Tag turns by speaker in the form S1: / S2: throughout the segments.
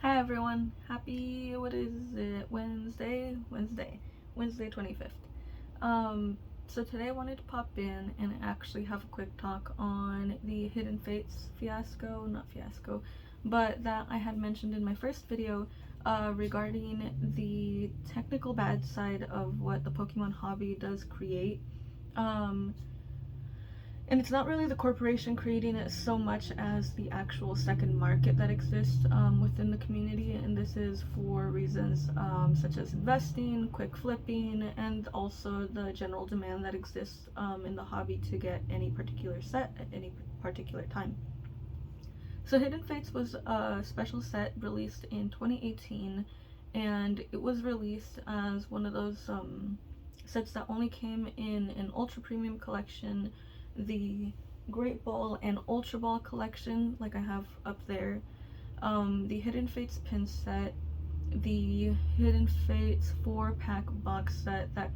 S1: Hi everyone, happy, what is it, Wednesday 25th. So today I wanted to pop in and actually have a quick talk on the Hidden Fates fiasco, but that I had mentioned in my first video regarding the technical bad side of what the Pokemon hobby does create. And it's not really the corporation creating it so much as the actual second market that exists within the community, and this is for reasons such as investing, quick flipping, and also the general demand that exists in the hobby to get any particular set at any particular time. So Hidden Fates was a special set released in 2018, and it was released as one of those sets that only came in an ultra premium collection, the Great Ball and Ultra Ball collection, like I have up there, the Hidden Fates pin set, the Hidden Fates 4-pack box set that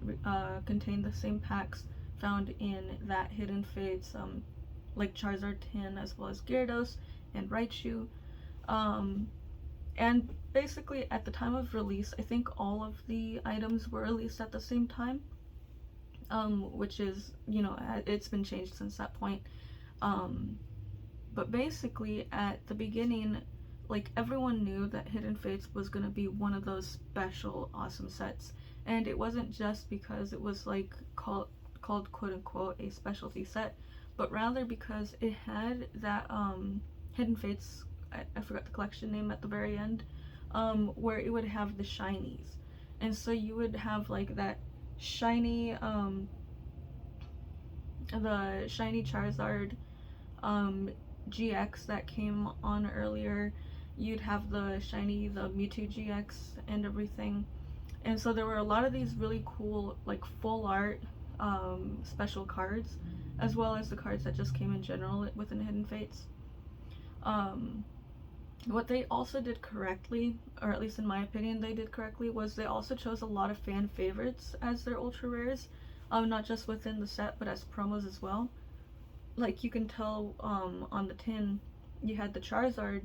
S1: contained the same packs found in that Hidden Fates, like Charizard tin, as well as Gyarados and Raichu. And basically, at the time of release, I think all of the items were released at the same time. Which is, it's been changed since that point. But basically, at the beginning, like, everyone knew that Hidden Fates was going to be one of those special awesome sets. And it wasn't just because it was, like, called quote-unquote a specialty set, but rather because it had that Hidden Fates, I forgot the collection name at the very end, where it would have the shinies. And so you would have, like, that shiny the shiny Charizard GX that came on earlier. You'd have the Mewtwo GX and everything. And so there were a lot of these really cool, like, full art special cards, as well as the cards that just came in general within Hidden Fates. What they also did correctly, or at least in my opinion they did correctly, was they also chose a lot of fan favorites as their ultra rares, not just within the set but as promos as well. Like, you can tell on the tin, you had the Charizard,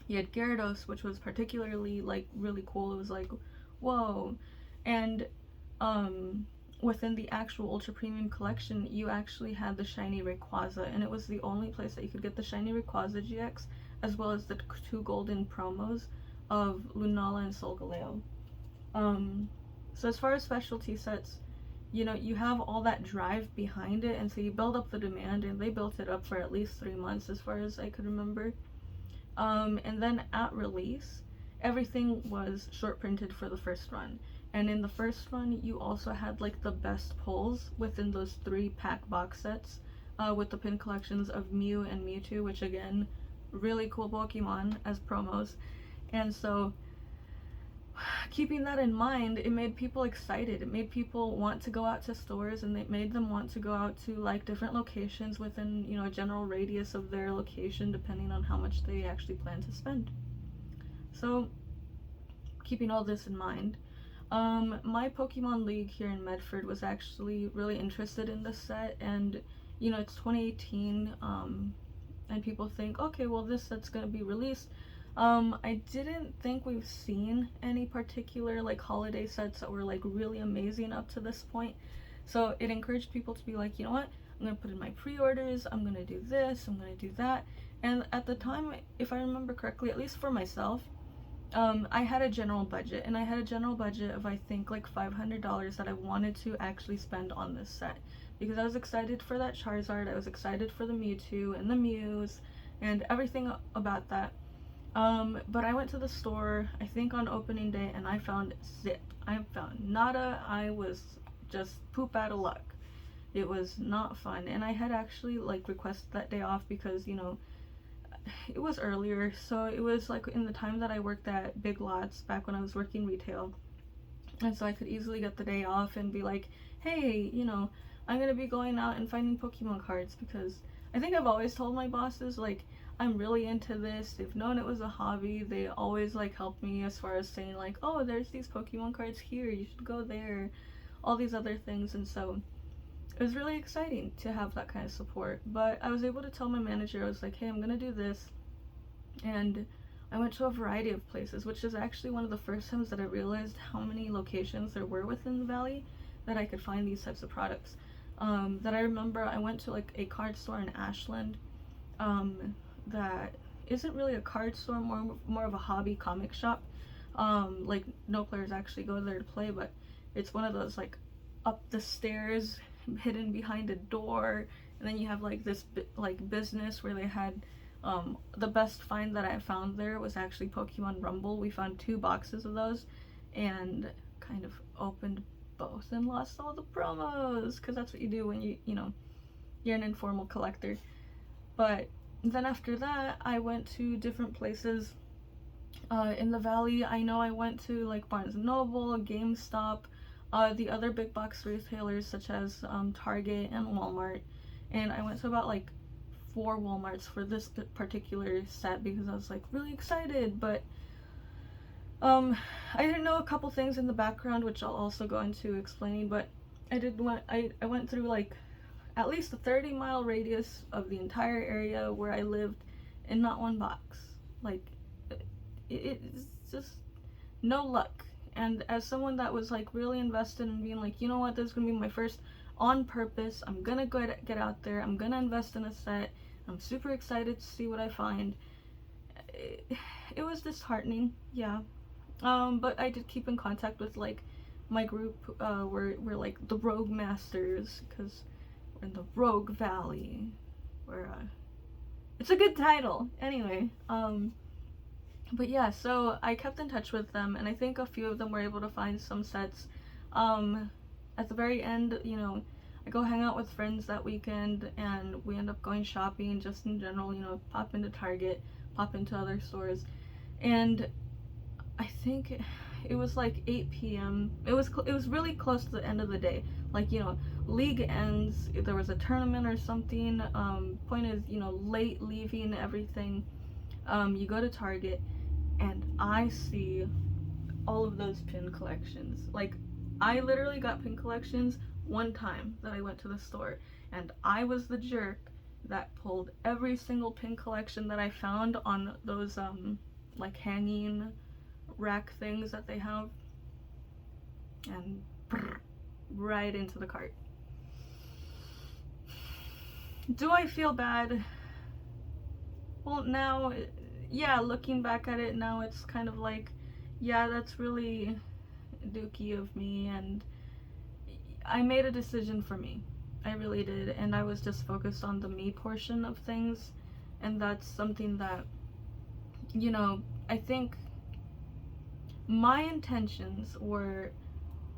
S1: you had Gyarados, which was particularly, like, really cool. It was like, whoa. And within the actual ultra premium collection, you actually had the shiny Rayquaza, and it was the only place that you could get the shiny Rayquaza GX, as well as the 2 golden promos of Lunala and Solgaleo. So as far as specialty sets, you have all that drive behind it, and so you build up the demand, and they built it up for at least 3 months as far as I could remember. And then at release, everything was short printed for the first run. And in the first run, you also had, like, the best pulls within those 3-pack box sets, with the pin collections of Mew and Mewtwo, which, again, really cool Pokemon as promos. And so, keeping that in mind, it made people excited. It made people want to go out to stores, and it made them want to go out to, like, different locations within, a general radius of their location, depending on how much they actually plan to spend. So, keeping all this in mind, my Pokemon League here in Medford was actually really interested in this set, and it's 2018, and people think, okay, well, this set's gonna be released. I didn't think we've seen any particular, like, holiday sets that were, like, really amazing up to this point. So it encouraged people to be like, you know what, I'm gonna put in my pre-orders, I'm gonna do this, I'm gonna do that. And at the time, if I remember correctly, at least for myself, I had a general budget, and I had a general budget of, I think, like, $500 that I wanted to actually spend on this set, because I was excited for that Charizard, I was excited for the Mewtwo and the Mews and everything about that. But I went to the store, I think on opening day, and I found zip. I found nada. I was just poop out of luck. It was not fun, and I had actually, like, requested that day off because, it was earlier, so it was, like, in the time that I worked at Big Lots back when I was working retail, and so I could easily get the day off and be like, hey, I'm gonna be going out and finding Pokemon cards, because I think I've always told my bosses, like, I'm really into this. They've known it was a hobby. They always, like, help me as far as saying, like, oh, there's these Pokemon cards here, you should go there, all these other things. And so it was really exciting to have that kind of support. But I was able to tell my manager, I was like, hey, I'm gonna do this, and I went to a variety of places, which is actually one of the first times that I realized how many locations there were within the valley that I could find these types of products. That I remember I went to like a card store in Ashland, that isn't really a card store, more of a hobby comic shop. Like no players actually go there to play, but it's one of those like up the stairs, hidden behind a door, and then you have like this like business where they had the best find that I found there was actually Pokemon Rumble. We found 2 boxes of those and kind of opened both and lost all the promos, because that's what you do when you know, you're an informal collector. But then after that, I went to different places in the valley. I know I went to like Barnes & Noble, GameStop, the other big box retailers such as Target and Walmart, and I went to about like 4 Walmarts for this particular set because I was like really excited. But I didn't know a couple things in the background, which I'll also go into explaining, but I went through like at least a 30-mile radius of the entire area where I lived in not one box. Like it's just no luck. And as someone that was like really invested in being like, you know what, this is gonna be my first on purpose, I'm gonna go get out there, I'm gonna invest in a set, I'm super excited to see what I find. It was disheartening, yeah. But I did keep in contact with like my group. We're like the Rogue Masters, because we're in the Rogue Valley. It's a good title anyway. But yeah, so I kept in touch with them, and I think a few of them were able to find some sets. At the very end, you know, I go hang out with friends that weekend, and we end up going shopping just in general, you know, pop into Target, pop into other stores, and I think it was like 8 p.m. It was really close to the end of the day. Like, you know, league ends, if there was a tournament or something. Point is, you know, late leaving everything. You go to Target, and I see all of those pin collections. Like, I literally got pin collections one time that I went to the store, and I was the jerk that pulled every single pin collection that I found on those like hanging rack things that they have, and right into the cart. Do I feel bad? Well, now, yeah, looking back at it now, it's kind of like, yeah, that's really dookie of me, and I made a decision for me. I really did, and I was just focused on the me portion of things, and that's something that, you know, I think my intentions were,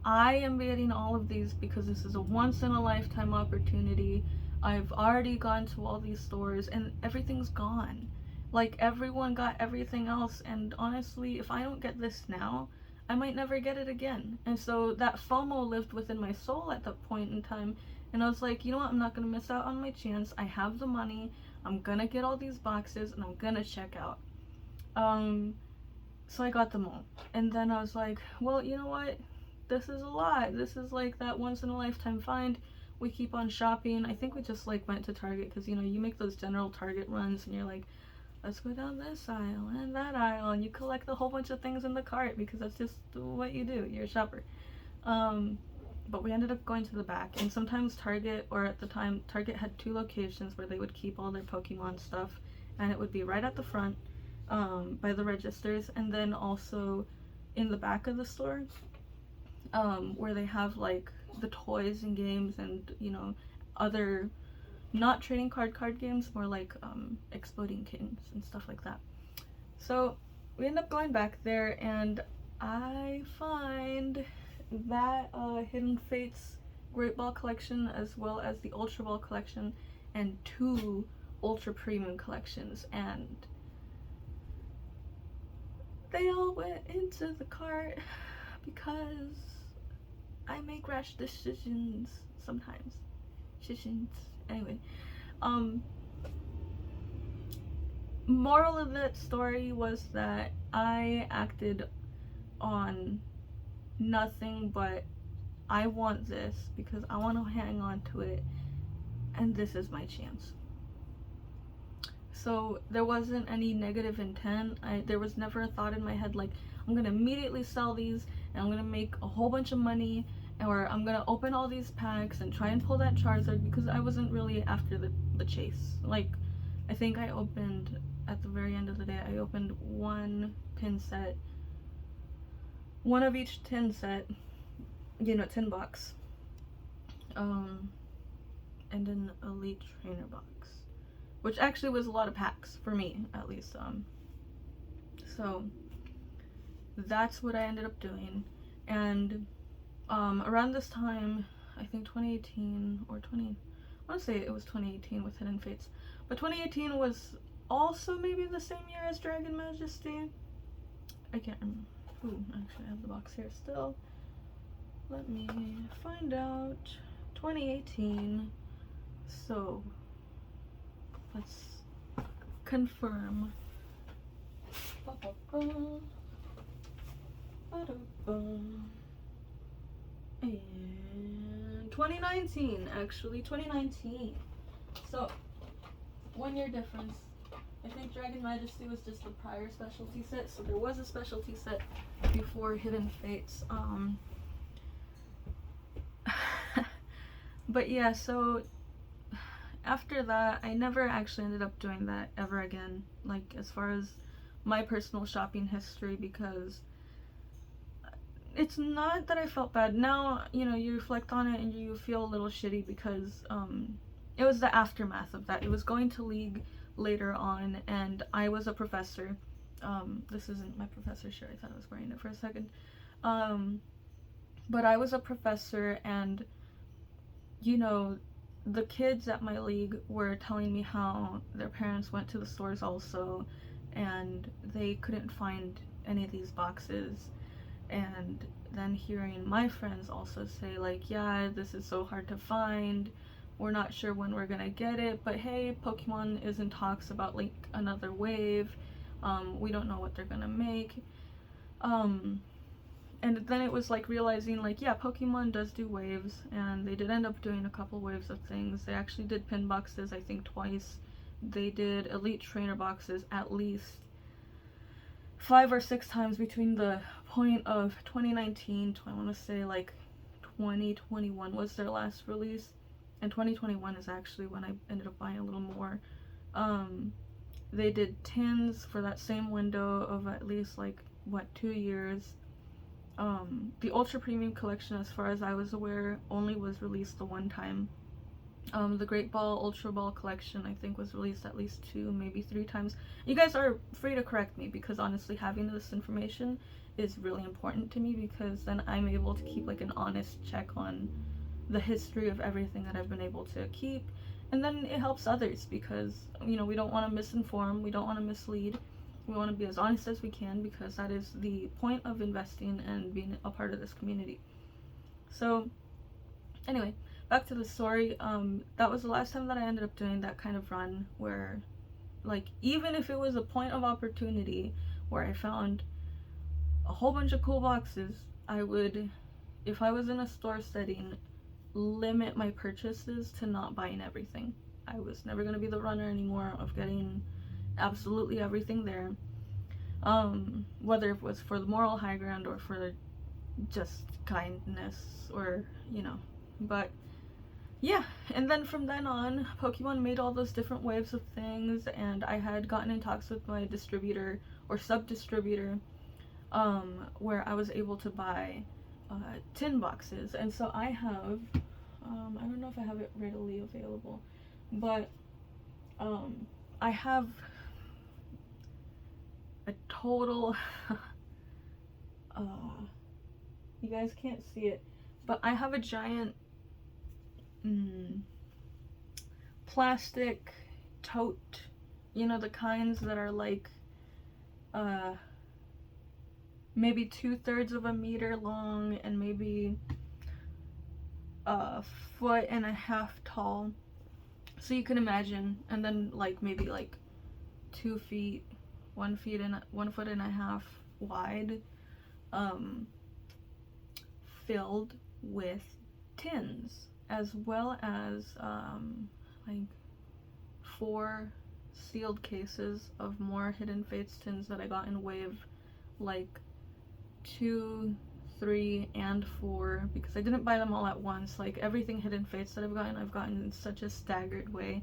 S1: I am getting all of these because this is a once-in-a-lifetime opportunity. I've already gone to all these stores, and everything's gone. Like, everyone got everything else, and honestly, if I don't get this now, I might never get it again. And so that FOMO lived within my soul at that point in time, and I was like, you know what, I'm not gonna miss out on my chance. I have the money, I'm gonna get all these boxes, and I'm gonna check out. So I got them all, and then I was like, well, you know what, this is a lot. This is like that once-in-a-lifetime find. We keep on shopping. I think we just like went to Target, because, you know, you make those general Target runs, and you're like, let's go down this aisle and that aisle, and you collect a whole bunch of things in the cart because that's just what you do. You're a shopper. But we ended up going to the back, and sometimes Target, or at the time, Target had 2 locations where they would keep all their Pokemon stuff, and it would be right at the front, by the registers, and then also in the back of the store, where they have like the toys and games, and, you know, other not trading card games, more like exploding kittens and stuff like that. So we end up going back there, and I find that Hidden Fates Great Ball collection, as well as the Ultra Ball collection, and 2 Ultra Premium collections, and they all went into the cart because I make rash decisions sometimes. Anyway, moral of that story was that I acted on nothing but, I want this because I want to hang on to it, and this is my chance. So there wasn't any negative intent. There was never a thought in my head like, I'm gonna immediately sell these and I'm gonna make a whole bunch of money, or I'm gonna open all these packs and try and pull that Charizard, because I wasn't really after the chase. Like, I think I opened, at the very end of the day, I opened one tin set, one of each tin set, tin box, and an Elite Trainer box, which actually was a lot of packs for me, at least. So that's what I ended up doing. And around this time, I think 2018 or I want to say it was 2018 with Hidden Fates, but 2018 was also maybe the same year as Dragon Majesty. I can't remember. Ooh, actually I have the box here still. Let me find out. 2018. So let's confirm. And 2019, actually, 2019. So 1 year difference. I think Dragon Majesty was just the prior specialty set, so there was a specialty set before Hidden Fates. But yeah, so after that, I never actually ended up doing that ever again, like as far as my personal shopping history, because it's not that I felt bad. Now, you reflect on it and you feel a little shitty, because it was the aftermath of that. It was going to League later on, and I was a professor. This isn't my professor shirt, I thought I was wearing it for a second. But I was a professor, and the kids at my league were telling me how their parents went to the stores also, and they couldn't find any of these boxes. And then hearing my friends also say like, yeah, this is so hard to find, we're not sure when we're gonna get it, but hey, Pokemon is in talks about like another wave, we don't know what they're gonna make. And then it was like realizing like, yeah, Pokemon does do waves, and they did end up doing a couple waves of things. They actually did pin boxes, I think twice. They did Elite Trainer boxes at least 5 or 6 times between the point of 2019 to, I want to say, like 2021 was their last release, and 2021 is actually when I ended up buying a little more. They did tins for that same window of at least like 2 years. The Ultra Premium collection, as far as I was aware, only was released the one time. The Great Ball, Ultra Ball collection, I think, was released at least 2, maybe 3 times. You guys are free to correct me, because honestly, having this information is really important to me, because then I'm able to keep like an honest check on the history of everything that I've been able to keep. And then it helps others, because, we don't want to misinform, we don't want to mislead. We want to be as honest as we can, because that is the point of investing and being a part of this community. So, anyway, back to the story. That was the last time that I ended up doing that kind of run, where, like, even if it was a point of opportunity where I found a whole bunch of cool boxes, I would, if I was in a store setting, limit my purchases to not buying everything. I was never going to be the runner anymore of getting absolutely everything there, whether it was for the moral high ground or for just kindness, or but yeah. And then from then on, Pokemon made all those different waves of things, and I had gotten in talks with my distributor or sub-distributor, where I was able to buy tin boxes. And so I have, I don't know if I have it readily available, but I have a total you guys can't see it, but I have a giant plastic tote, the kinds that are like maybe 2/3 of a meter long and maybe a 1.5 feet tall, so you can imagine, and then like maybe like 2 feet, 1 feet and 1.5 feet wide, filled with tins, as well as like 4 sealed cases of more Hidden Fates tins that I got in wave like 2, 3, and 4, because I didn't buy them all at once. Like everything Hidden Fates that I've gotten in such a staggered way.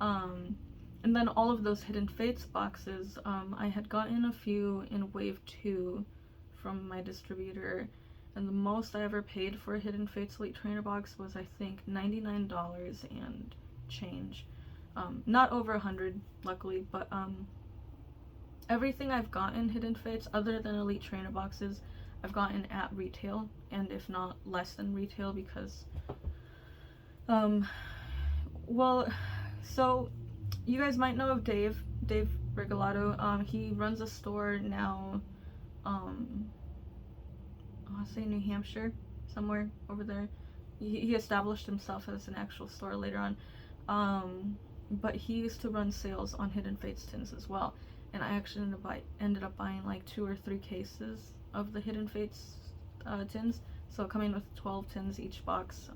S1: And then all of those Hidden Fates boxes, I had gotten a few in wave 2 from my distributor, and the most I ever paid for a Hidden Fates Elite Trainer box was, I think, $99 and change. Not over 100, luckily, but everything I've gotten Hidden Fates, other than Elite Trainer boxes, I've gotten at retail, and if not less than retail, because well, so you guys might know of Dave Rigolato. He runs a store now, I'll say New Hampshire, somewhere over there. He established himself as an actual store later on, but he used to run sales on Hidden Fates tins as well, and I actually ended up buying like 2 or 3 cases of the Hidden Fates tins, so coming with 12 tins each box,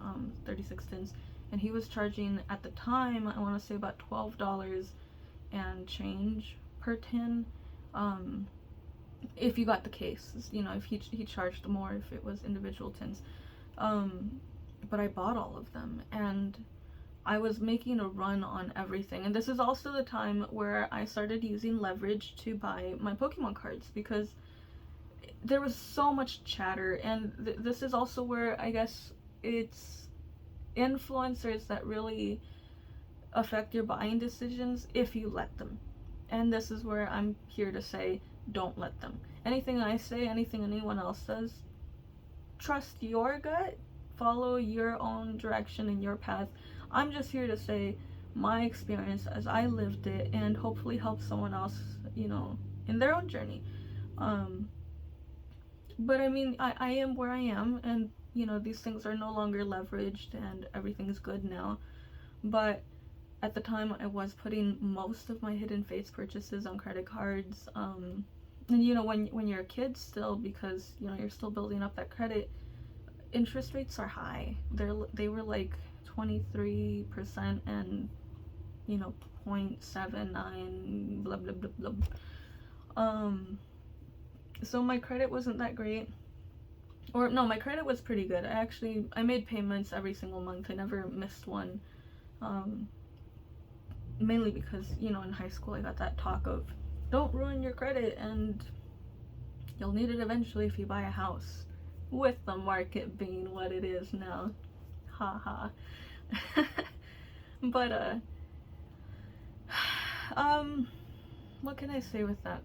S1: 36 tins, and he was charging, at the time, I want to say about $12 and change per tin, if you got the case. You know, if he charged more if it was individual tins, but I bought all of them, and I was making a run on everything. And this is also the time where I started using leverage to buy my Pokemon cards, because there was so much chatter, and this is also where I guess it's influencers that really affect your buying decisions if you let them. And this is where I'm here to say, don't let them. Anything I say, anything anyone else says, trust your gut, follow your own direction and your path. I'm just here to say my experience as I lived it, and hopefully help someone else, you know, in their own journey. But I mean, I am where I am, and you know, these things are no longer leveraged and everything's good now. But at the time, I was putting most of my Hidden Fates purchases on credit cards. And you know, when you're a kid still, because you know, you're still building up that credit, interest rates are high. They were like 23% and, you know, 0.79 blah blah blah blah. So my credit wasn't that great. Or no, my credit was pretty good. I made payments every single month. I never missed one. Mainly because, you know, in high school I got that talk of, don't ruin your credit and you'll need it eventually if you buy a house. With the market being what it is now. Haha. But what can I say with that?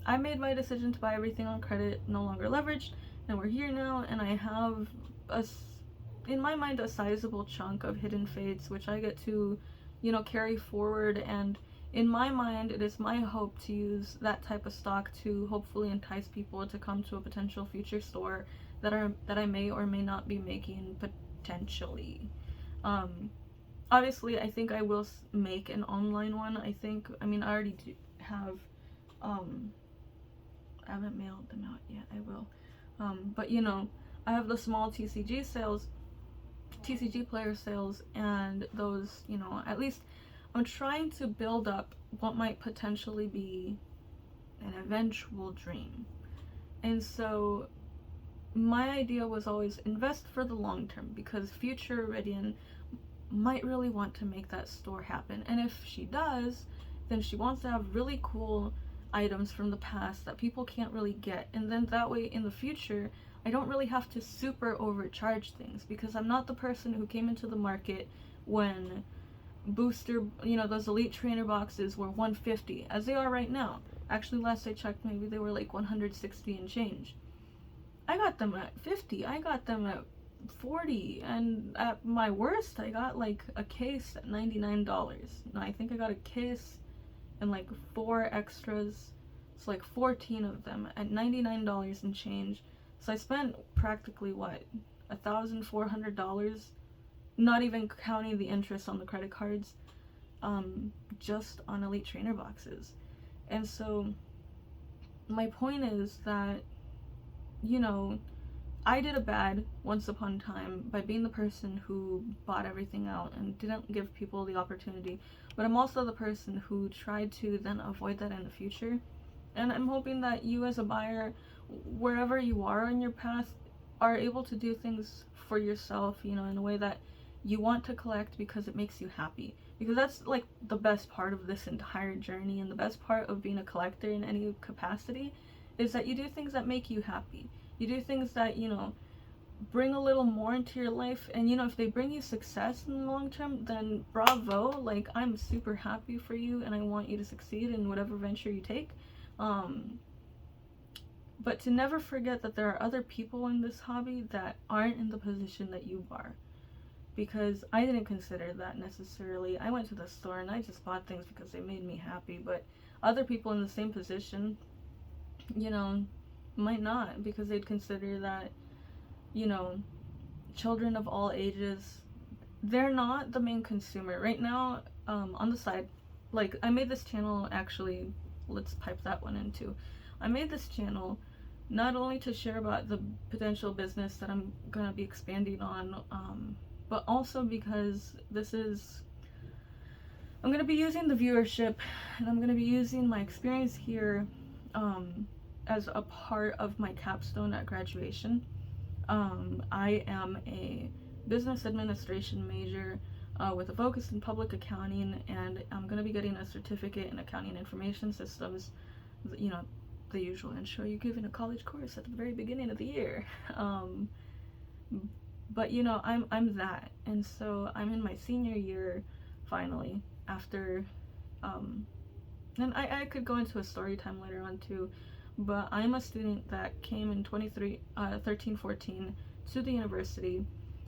S1: I made my decision to buy everything on credit, no longer leveraged, and we're here now, and I have in my mind, a sizable chunk of Hidden Fates, which I get to, you know, carry forward. And in my mind, it is my hope to use that type of stock to hopefully entice people to come to a potential future store that I may or may not be making potentially. Obviously, I think I will make an online one. I mean, I already have, I haven't mailed them out yet. I will. But you know, I have the small TCG player sales, and those, you know, at least I'm trying to build up what might potentially be an eventual dream. And so my idea was always invest for the long term, because future Iridian might really want to make that store happen. And if she does, then she wants to have really cool items from the past that people can't really get, and then that way in the future I don't really have to super overcharge things, because I'm not the person who came into the market when booster, you know, those Elite Trainer boxes were $150, as they are right now. Actually, last I checked, maybe they were like $160 and change. I got them at $50, I got them at $40, and at my worst I got like a case at $99. Now I think I got a case and like 4 extras, so like 14 of them at $99 and change. So I spent practically what, $1,400, not even counting the interest on the credit cards, just on Elite Trainer boxes. And so my point is that, you know, I did a bad once upon a time by being the person who bought everything out and didn't give people the opportunity, but I'm also the person who tried to then avoid that in the future. And I'm hoping that you as a buyer, wherever you are on your path, are able to do things for yourself, you know, in a way that you want to collect because it makes you happy. Because that's like the best part of this entire journey, and the best part of being a collector in any capacity is that you do things that make you happy. You do things that, you know, bring a little more into your life, and you know, if they bring you success in the long term, then bravo. Like, I'm super happy for you and I want you to succeed in whatever venture you take. But to never forget that there are other people in this hobby that aren't in the position that you are. Because I didn't consider that necessarily. I went to the store and I just bought things because they made me happy, but other people in the same position, you know, might not, because they'd consider that, you know, children of all ages, they're not the main consumer. Right now, on the side, like, I made this channel, actually, let's pipe that one in too. I made this channel not only to share about the potential business that I'm gonna be expanding on, but also because I'm gonna be using the viewership and I'm gonna be using my experience here as a part of my capstone at graduation. I am a business administration major with a focus in public accounting, and I'm going to be getting a certificate in accounting information systems, you know, the usual intro you give in a college course at the very beginning of the year. But you know, I'm that, and so I'm in my senior year finally, after and I could go into a story time later on too, but I'm a student that came in 13-14 to the university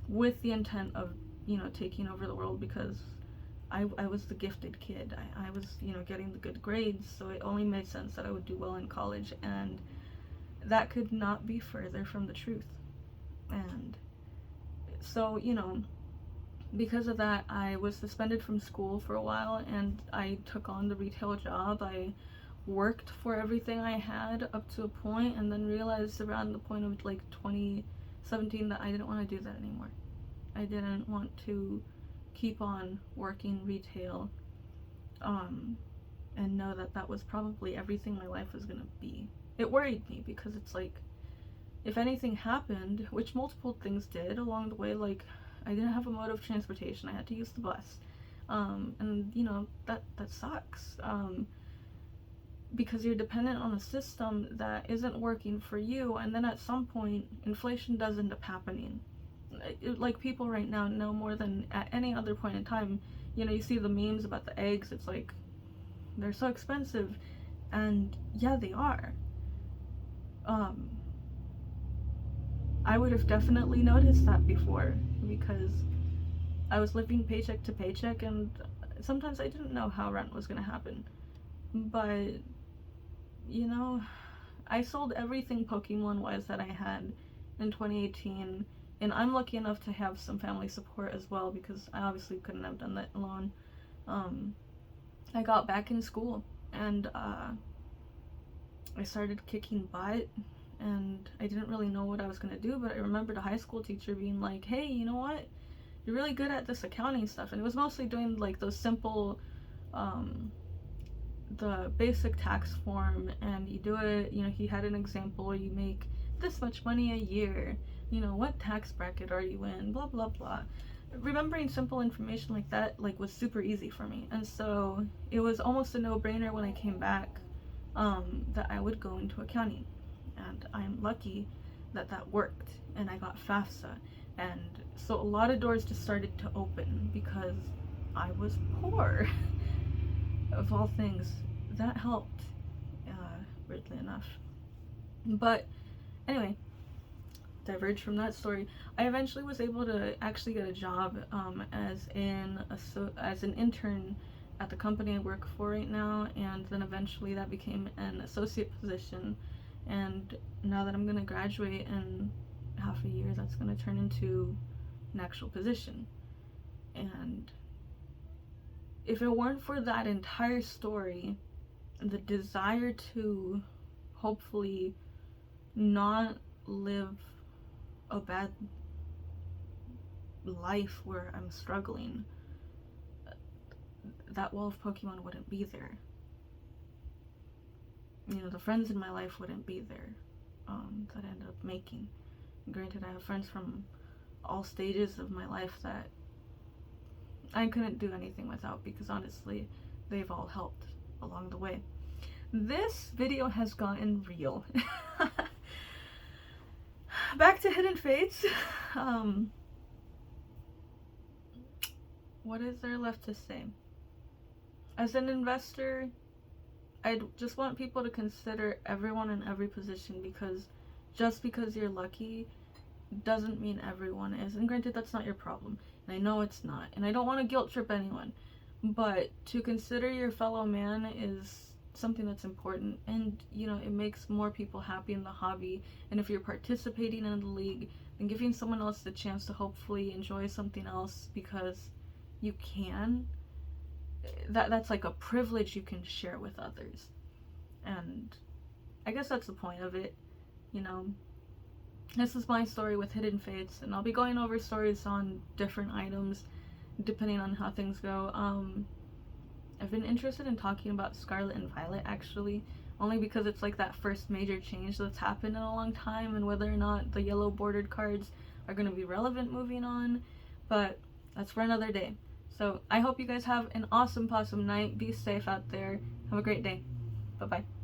S1: with the intent of, you know, taking over the world, because I was the gifted kid. I was, you know, getting the good grades, so it only made sense that I would do well in college, and that could not be further from the truth. And so, you know, because of that, I was suspended from school for a while, and I took on the retail job. I worked for everything I had up to a point, and then realized around the point of like 2017 that I didn't want to do that anymore. I didn't want to keep on working retail and know that that was probably everything my life was gonna be. It worried me because it's like, if anything happened, which multiple things did along the way, like I didn't have a mode of transportation, I had to use the bus, and you know, that sucks, because you're dependent on a system that isn't working for you, and then at some point inflation does end up happening. Like, people right now know more than at any other point in time. You know, you see the memes about the eggs, it's like, they're so expensive, and yeah, they are. I would have definitely noticed that before, because I was living paycheck to paycheck, and sometimes I didn't know how rent was gonna happen. But, you know, I sold everything Pokemon-wise that I had in 2018, and I'm lucky enough to have some family support as well, because I obviously couldn't have done that alone. I got back in school, and I started kicking butt, and I didn't really know what I was gonna do, but I remembered a high school teacher being like, hey, you know what? You're really good at this accounting stuff. And it was mostly doing like those simple, the basic tax form, and you do it, you know, he had an example where you make this much money a year, you know, what tax bracket are you in, blah blah blah. Remembering simple information like that, like, was super easy for me, and so it was almost a no-brainer when I came back that I would go into accounting. And I'm lucky that that worked, and I got FAFSA, and so a lot of doors just started to open because I was poor. Of all things, that helped, weirdly enough. But anyway, diverge from that story. I eventually was able to actually get a job as an intern at the company I work for right now, and then eventually that became an associate position. And now that I'm gonna graduate in half a year, that's gonna turn into an actual position. And if it weren't for that entire story, the desire to hopefully not live a bad life where I'm struggling, that wall of Pokemon wouldn't be there. You know, the friends in my life wouldn't be there, that I ended up making. Granted, I have friends from all stages of my life that I couldn't do anything without, because honestly, they've all helped along the way. This video has gotten real. Back to Hidden Fates. What is there left to say? As an investor, I just want people to consider everyone in every position, because just because you're lucky doesn't mean everyone is. And granted, that's not your problem, and I know it's not, and I don't want to guilt trip anyone, but to consider your fellow man is something that's important, and you know, it makes more people happy in the hobby. And if you're participating in the league, then giving someone else the chance to hopefully enjoy something else because you can, that's like a privilege you can share with others. And I guess that's the point of it, you know. This is my story with Hidden Fates, and I'll be going over stories on different items depending on how things go. I've been interested in talking about Scarlet and Violet, actually, only because it's like that first major change that's happened in a long time, and whether or not the yellow bordered cards are going to be relevant moving on, but that's for another day. So I hope you guys have an awesome possum night. Be safe out there. Have a great day. Bye-bye.